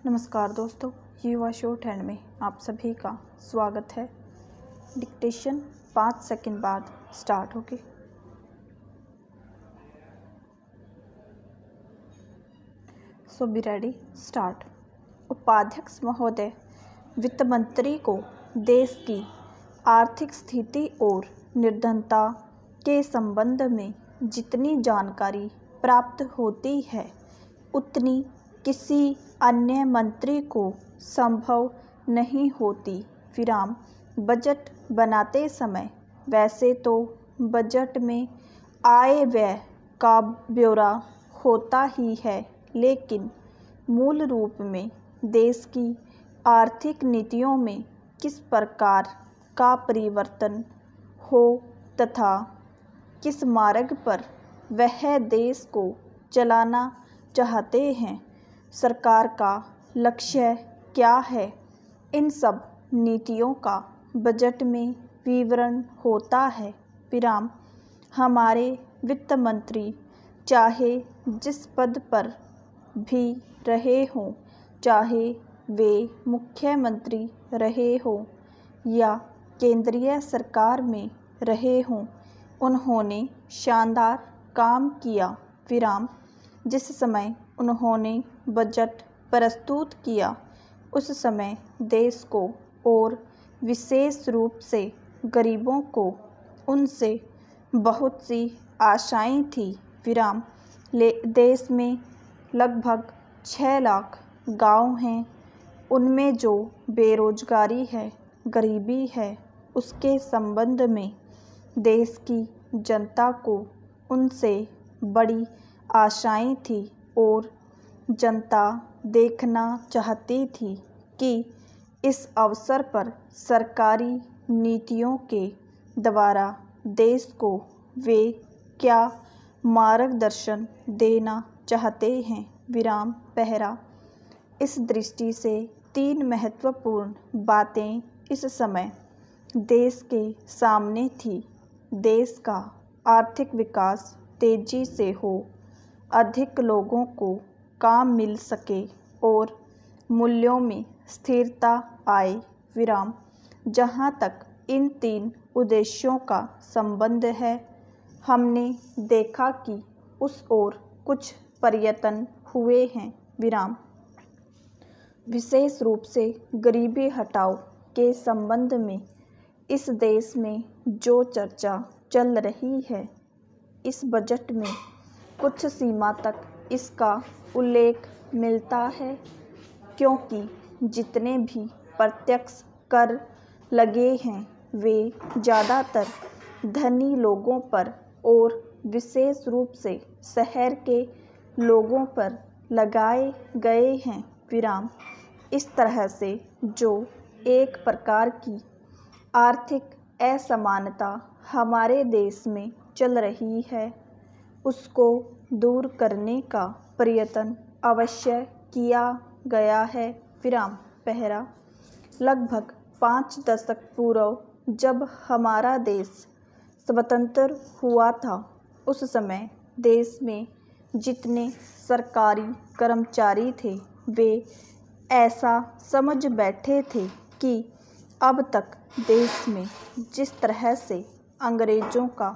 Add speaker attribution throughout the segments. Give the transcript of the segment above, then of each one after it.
Speaker 1: नमस्कार दोस्तों, युवा शॉर्ट हैंड में आप सभी का स्वागत है। डिक्टेशन 5 सेकंड बाद स्टार्ट होगी। सो बी रेडी, स्टार्ट। उपाध्यक्ष महोदय, वित्त मंत्री को देश की आर्थिक स्थिति और निर्धनता के संबंध में जितनी जानकारी प्राप्त होती है उतनी किसी अन्य मंत्री को संभव नहीं होती। विराम। बजट बनाते समय वैसे तो बजट में आय व्यय का ब्यौरा होता ही है, लेकिन मूल रूप में देश की आर्थिक नीतियों में किस प्रकार का परिवर्तन हो तथा किस मार्ग पर वह देश को चलाना चाहते हैं, सरकार का लक्ष्य क्या है, इन सब नीतियों का बजट में विवरण होता है। विराम। हमारे वित्त मंत्री चाहे जिस पद पर भी रहे हों, चाहे वे मुख्यमंत्री रहे हों या केंद्रीय सरकार में रहे हों, उन्होंने शानदार काम किया। विराम। जिस समय उन्होंने बजट प्रस्तुत किया उस समय देश को और विशेष रूप से गरीबों को उनसे बहुत सी आशाएं थी। विराम। देश में लगभग 6 लाख गांव हैं। उनमें जो बेरोजगारी है, गरीबी है, उसके संबंध में देश की जनता को उनसे बड़ी आशाएं थी और जनता देखना चाहती थी कि इस अवसर पर सरकारी नीतियों के द्वारा देश को वे क्या मार्गदर्शन देना चाहते हैं। विराम। पहरा। इस दृष्टि से 3 महत्वपूर्ण बातें इस समय देश के सामने थी। देश का आर्थिक विकास तेजी से हो, अधिक लोगों को काम मिल सके और मूल्यों में स्थिरता आए। विराम। जहाँ तक इन 3 उद्देश्यों का संबंध है, हमने देखा कि उस ओर कुछ प्रयत्न हुए हैं। विराम। विशेष रूप से गरीबी हटाओ के संबंध में इस देश में जो चर्चा चल रही है, इस बजट में कुछ सीमा तक इसका उल्लेख मिलता है, क्योंकि जितने भी प्रत्यक्ष कर लगे हैं वे ज़्यादातर धनी लोगों पर और विशेष रूप से शहर के लोगों पर लगाए गए हैं। विराम। इस तरह से जो एक प्रकार की आर्थिक असमानता हमारे देश में चल रही है, उसको दूर करने का प्रयत्न अवश्य किया गया है। विराम। पहरा। लगभग 5 दशक पूर्व जब हमारा देश स्वतंत्र हुआ था, उस समय देश में जितने सरकारी कर्मचारी थे वे ऐसा समझ बैठे थे कि अब तक देश में जिस तरह से अंग्रेज़ों का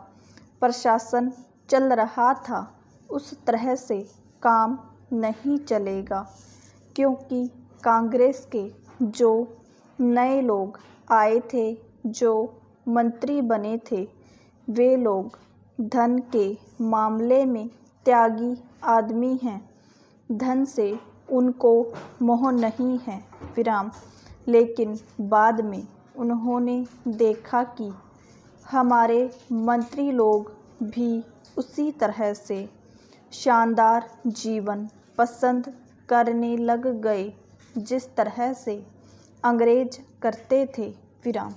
Speaker 1: प्रशासन चल रहा था उस तरह से काम नहीं चलेगा, क्योंकि कांग्रेस के जो नए लोग आए थे, जो मंत्री बने थे, वे लोग धन के मामले में त्यागी आदमी हैं। धन से उनको मोह नहीं है। विराम। लेकिन बाद में उन्होंने देखा कि हमारे मंत्री लोग भी उसी तरह से शानदार जीवन पसंद करने लग गए जिस तरह से अंग्रेज करते थे। विराम।